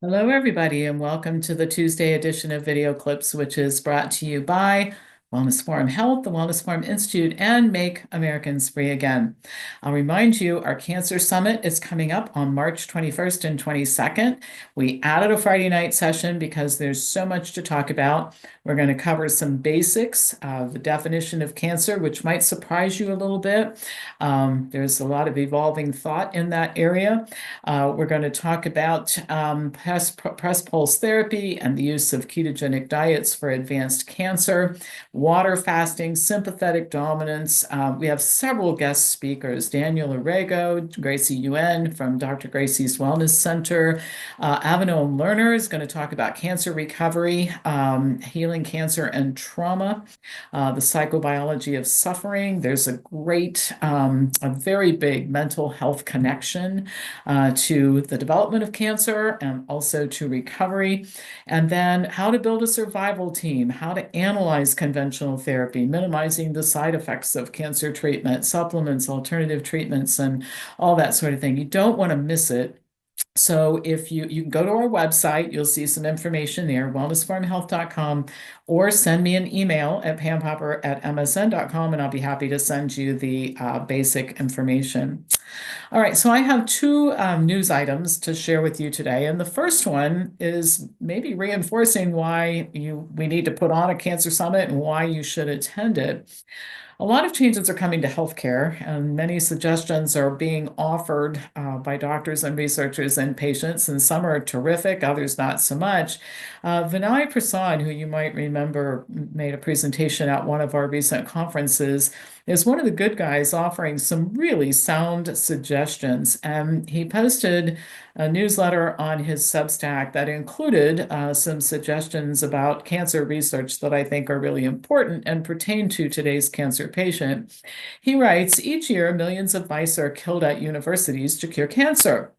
Hello, everybody, and welcome to the Tuesday edition of Video Clips, which is brought to you by Wellness Forum Health, the Wellness Forum Institute, and Make Americans Free Again. I'll remind you, our Cancer Summit is coming up on March 21st and 22nd. We added a Friday night session because there's so much to talk about. We're going to cover some basics of the definition of cancer, which might surprise you a little bit. There's a lot of evolving thought in that area. We're going to talk about press pulse therapy and the use of ketogenic diets for advanced cancer, water fasting, sympathetic dominance. We have several guest speakers: Daniel Orrego, Gracie Yuen from Dr. Gracie's Wellness Center. Avinoam Lerner is going to talk about cancer recovery, healing cancer and trauma, the psychobiology of suffering. There's a very big mental health connection to the development of cancer and also to recovery. And then how to build a survival team, how to analyze conventional therapy, minimizing the side effects of cancer treatment, supplements, alternative treatments, and all that sort of thing. You don't want to miss it. So if you can go to our website, you'll see some information there, wellnessforumhealth.com, or send me an email at pampopper@msn.com, and I'll be happy to send you the basic information. All right, so I have two news items to share with you today. And the first one is maybe reinforcing why we need to put on a cancer summit and why you should attend it. A lot of changes are coming to healthcare, and many suggestions are being offered by doctors and researchers and patients, and some are terrific, others not so much. Vinay Prasad, who you might remember made a presentation at one of our recent conferences, is one of the good guys offering some really sound suggestions. And he posted a newsletter on his Substack that included some suggestions about cancer research that I think are really important and pertain to today's cancer patient. He writes, each year, millions of mice are killed at universities to cure cancer.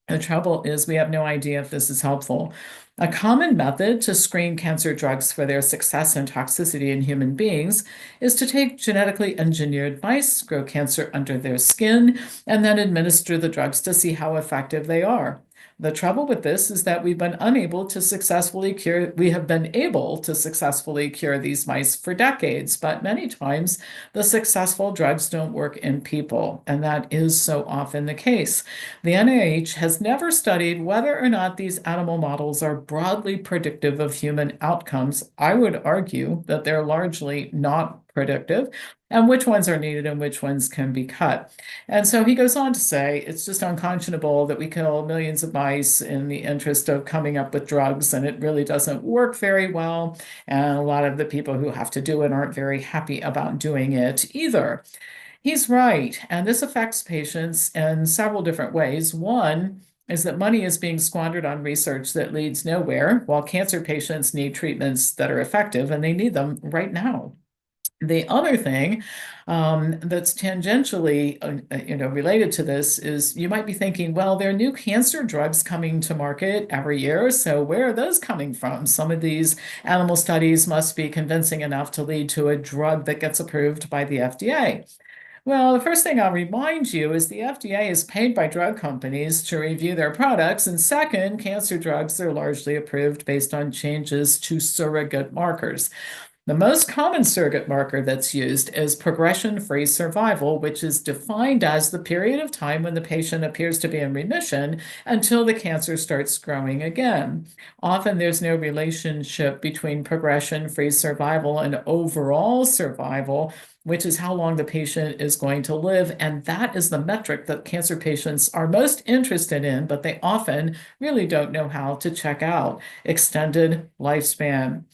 The trouble is we have no idea if this is helpful. A common method to screen cancer drugs for their success and toxicity in human beings is to take genetically engineered mice, grow cancer under their skin, and then administer the drugs to see how effective they are. The trouble with this is that we have been able to successfully cure these mice for decades, but many times the successful drugs don't work in people, and that is so often the case. The NIH has never studied whether or not these animal models are broadly predictive of human outcomes. I would argue that they're largely not predictive, and which ones are needed and which ones can be cut. And so he goes on to say, it's just unconscionable that we kill millions of mice in the interest of coming up with drugs, and it really doesn't work very well. And a lot of the people who have to do it aren't very happy about doing it either. He's right, and this affects patients in several different ways. One is that money is being squandered on research that leads nowhere, while cancer patients need treatments that are effective, and they need them right now. The other thing that's tangentially, related to this is you might be thinking, well, there are new cancer drugs coming to market every year, so where are those coming from? Some of these animal studies must be convincing enough to lead to a drug that gets approved by the FDA. Well, the first thing I'll remind you is the FDA is paid by drug companies to review their products. And second, cancer drugs are largely approved based on changes to surrogate markers. The most common surrogate marker that's used is progression-free survival, which is defined as the period of time when the patient appears to be in remission until the cancer starts growing again. Often there's no relationship between progression-free survival and overall survival, which is how long the patient is going to live. And that is the metric that cancer patients are most interested in, but they often really don't know how to check out: extended lifespan.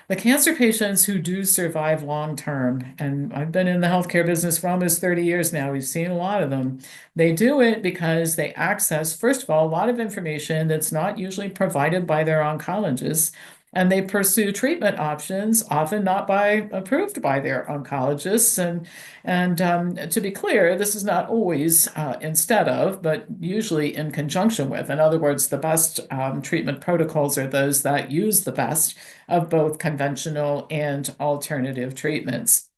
The cancer patients who do survive long term, and I've been in the healthcare business for almost 30 years now, we've seen a lot of them. They do it because they access, first of all, a lot of information that's not usually provided by their oncologists. And they pursue treatment options, often not approved by their oncologists. And to be clear, this is not always instead of, but usually in conjunction with. In other words, the best treatment protocols are those that use the best of both conventional and alternative treatments.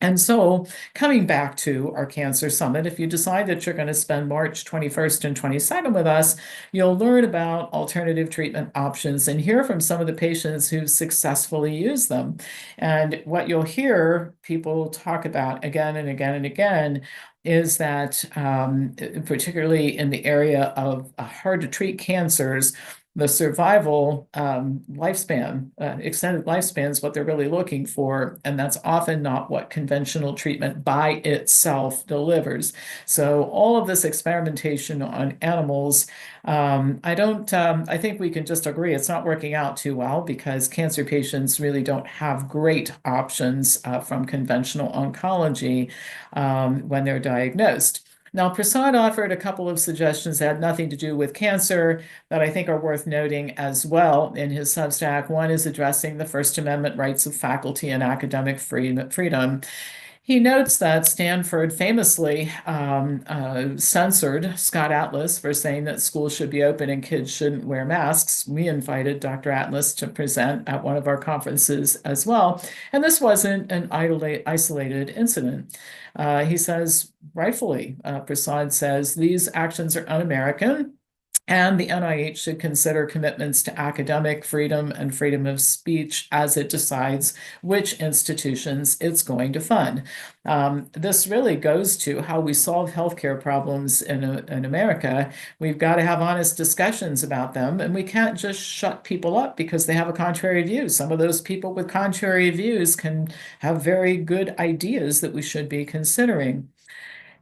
And so, coming back to our Cancer Summit, if you decide that you're going to spend March 21st and 22nd with us, you'll learn about alternative treatment options and hear from some of the patients who've successfully used them. And what you'll hear people talk about again and again and again is that, particularly in the area of hard to treat cancers, the survival lifespan, extended lifespan is what they're really looking for. And that's often not what conventional treatment by itself delivers. So all of this experimentation on animals, I think we can just agree it's not working out too well because cancer patients really don't have great options from conventional oncology when they're diagnosed. Now, Prasad offered a couple of suggestions that had nothing to do with cancer that I think are worth noting as well in his Substack. One is addressing the First Amendment rights of faculty and academic freedom. He notes that Stanford famously censored Scott Atlas for saying that schools should be open and kids shouldn't wear masks. We invited Dr. Atlas to present at one of our conferences as well. And this wasn't an isolated incident. He says, rightfully, Prasad says, these actions are un-American. And the NIH should consider commitments to academic freedom and freedom of speech as it decides which institutions it's going to fund. This really goes to how we solve healthcare problems in America. We've got to have honest discussions about them, and we can't just shut people up because they have a contrary view. Some of those people with contrary views can have very good ideas that we should be considering.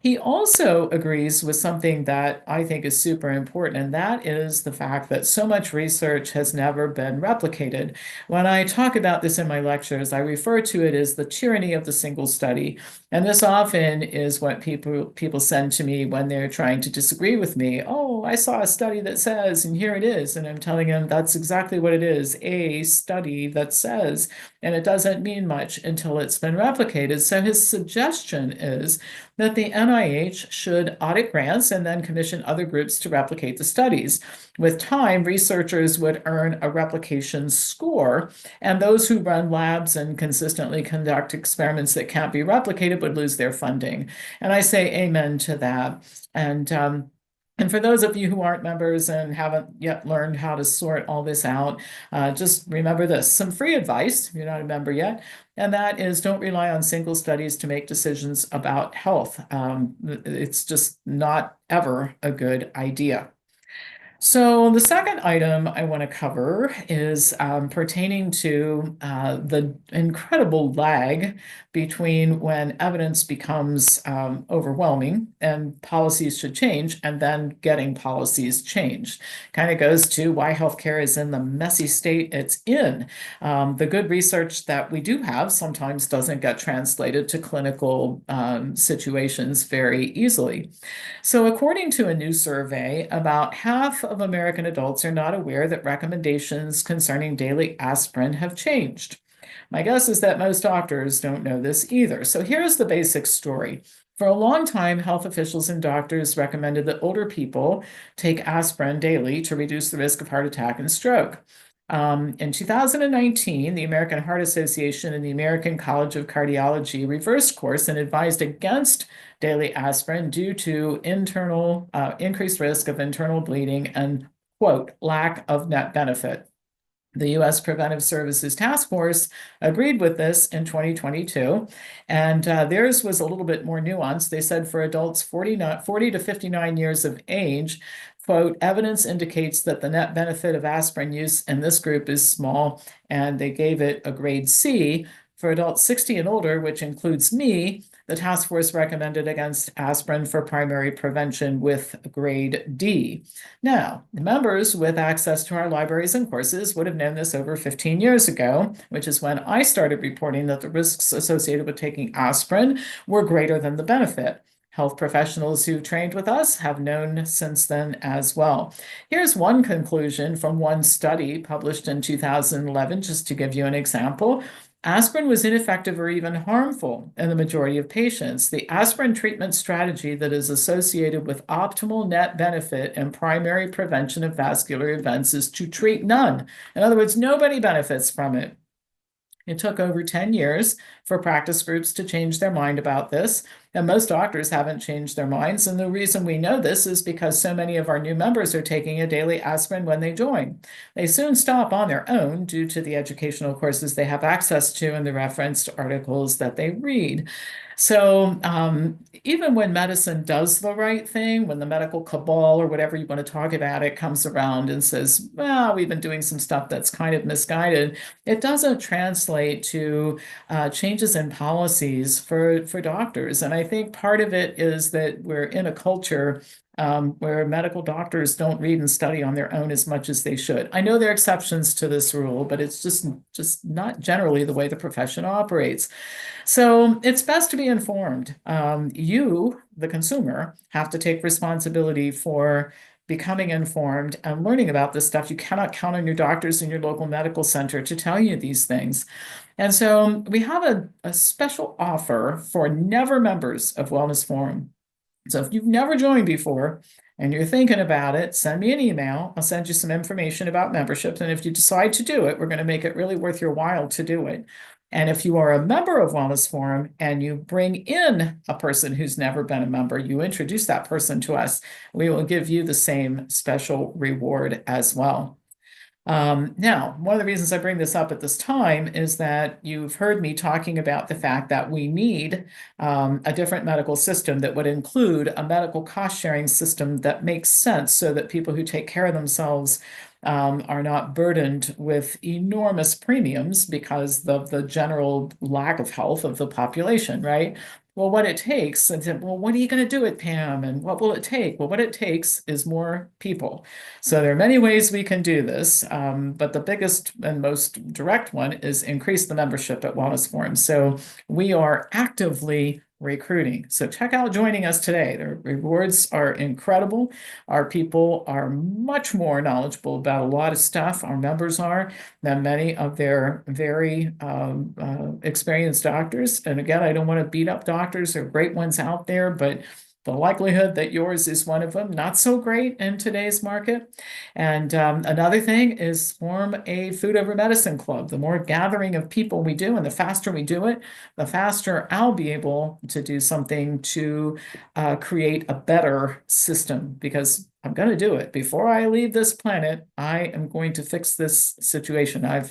He also agrees with something that I think is super important, and that is the fact that so much research has never been replicated. When I talk about this in my lectures, I refer to it as the tyranny of the single study. And this often is what people send to me when they're trying to disagree with me. Oh, I saw a study that says, and here it is. And I'm telling them that's exactly what it is, a study that says, and it doesn't mean much until it's been replicated. So his suggestion is that the NIH should audit grants and then commission other groups to replicate the studies. With time, researchers would earn a replication score, and those who run labs and consistently conduct experiments that can't be replicated would lose their funding. And I say amen to that. And for those of you who aren't members and haven't yet learned how to sort all this out, just remember this, some free advice if you're not a member yet, and that is don't rely on single studies to make decisions about health. It's just not ever a good idea. So the second item I want to cover is pertaining to the incredible lag between when evidence becomes overwhelming and policies should change, and then getting policies changed. Kind of goes to why healthcare is in the messy state it's in. The good research that we do have sometimes doesn't get translated to clinical situations very easily. So according to a new survey, about half of American adults are not aware that recommendations concerning daily aspirin have changed. My guess is that most doctors don't know this either. So here's the basic story. For a long time, health officials and doctors recommended that older people take aspirin daily to reduce the risk of heart attack and stroke. In 2019, the American Heart Association and the American College of Cardiology reversed course and advised against daily aspirin due to increased risk of internal bleeding and, quote, lack of net benefit. The U.S. Preventive Services Task Force agreed with this in 2022, and theirs was a little bit more nuanced. They said for adults 40 to 59 years of age, quote, evidence indicates that the net benefit of aspirin use in this group is small, and they gave it a grade C. For adults 60 and older, which includes me, the task force recommended against aspirin for primary prevention with grade D. Now, members with access to our libraries and courses would have known this over 15 years ago, which is when I started reporting that the risks associated with taking aspirin were greater than the benefit. Health professionals who trained with us have known since then as well. Here's one conclusion from one study published in 2011, just to give you an example. Aspirin was ineffective or even harmful in the majority of patients. The aspirin treatment strategy that is associated with optimal net benefit and primary prevention of vascular events is to treat none. In other words, nobody benefits from it. It took over 10 years for practice groups to change their mind about this. And most doctors haven't changed their minds. And the reason we know this is because so many of our new members are taking a daily aspirin when they join. They soon stop on their own due to the educational courses they have access to and the referenced articles that they read. So even when medicine does the right thing, when the medical cabal or whatever you want to talk about it comes around and says, well, we've been doing some stuff that's kind of misguided, it doesn't translate to changes in policies for doctors. And I think part of it is that we're in a culture where medical doctors don't read and study on their own as much as they should. I know there are exceptions to this rule, but it's just not generally the way the profession operates. So it's best to be informed. You, the consumer, have to take responsibility for becoming informed and learning about this stuff. You cannot count on your doctors in your local medical center to tell you these things. And so we have a special offer for never members of Wellness Forum. So if you've never joined before and you're thinking about it, send me an email. I'll send you some information about memberships. And if you decide to do it, we're going to make it really worth your while to do it. And if you are a member of Wellness Forum and you bring in a person who's never been a member, you introduce that person to us, we will give you the same special reward as well. Now, one of the reasons I bring this up at this time is that you've heard me talking about the fact that we need a different medical system that would include a medical cost sharing system that makes sense so that people who take care of themselves are not burdened with enormous premiums because of the general lack of health of the population, right? Well, what it takes, and said, well, what are you going to do it, Pam? And what will it take? Well, what it takes is more people. So there are many ways we can do this, but the biggest and most direct one is increase the membership at Wellness Forum. So we are actively recruiting. So check out joining us today. The rewards are incredible. Our people are much more knowledgeable about a lot of stuff, our members are, than many of their very experienced doctors. And again, I don't want to beat up doctors. There are great ones out there, but the likelihood that yours is one of them, not so great in today's market. And another thing is form a food over medicine club. The more gathering of people we do and the faster we do it, the faster I'll be able to do something to create a better system, because I'm going to do it. Before I leave this planet, I am going to fix this situation. I've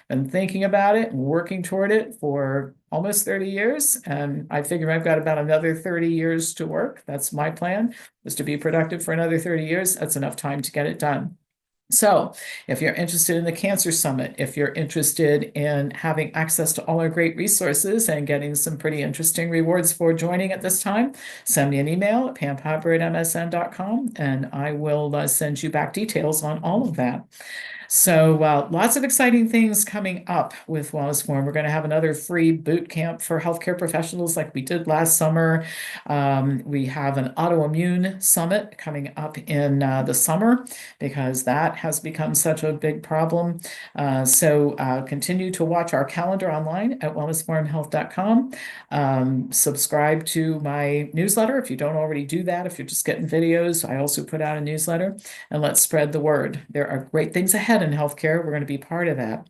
been thinking about it and working toward it for almost 30 years, and I figure I've got about another 30 years to work. That's my plan, is to be productive for another 30 years. That's enough time to get it done. So if you're interested in the Cancer Summit, if you're interested in having access to all our great resources and getting some pretty interesting rewards for joining at this time, send me an email at pampapper@msn.com and I will send you back details on all of that. So lots of exciting things coming up with Wellness Forum. We're going to have another free boot camp for healthcare professionals like we did last summer. We have an autoimmune summit coming up in the summer because that has become such a big problem. So continue to watch our calendar online at wellnessforumhealth.com. Subscribe to my newsletter if you don't already do that. If you're just getting videos, I also put out a newsletter, and let's spread the word. There are great things ahead in healthcare. We're going to be part of that.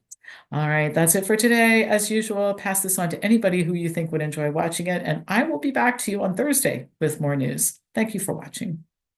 All right, that's it for today. As usual, pass this on to anybody who you think would enjoy watching it, and I will be back to you on Thursday with more news. Thank you for watching.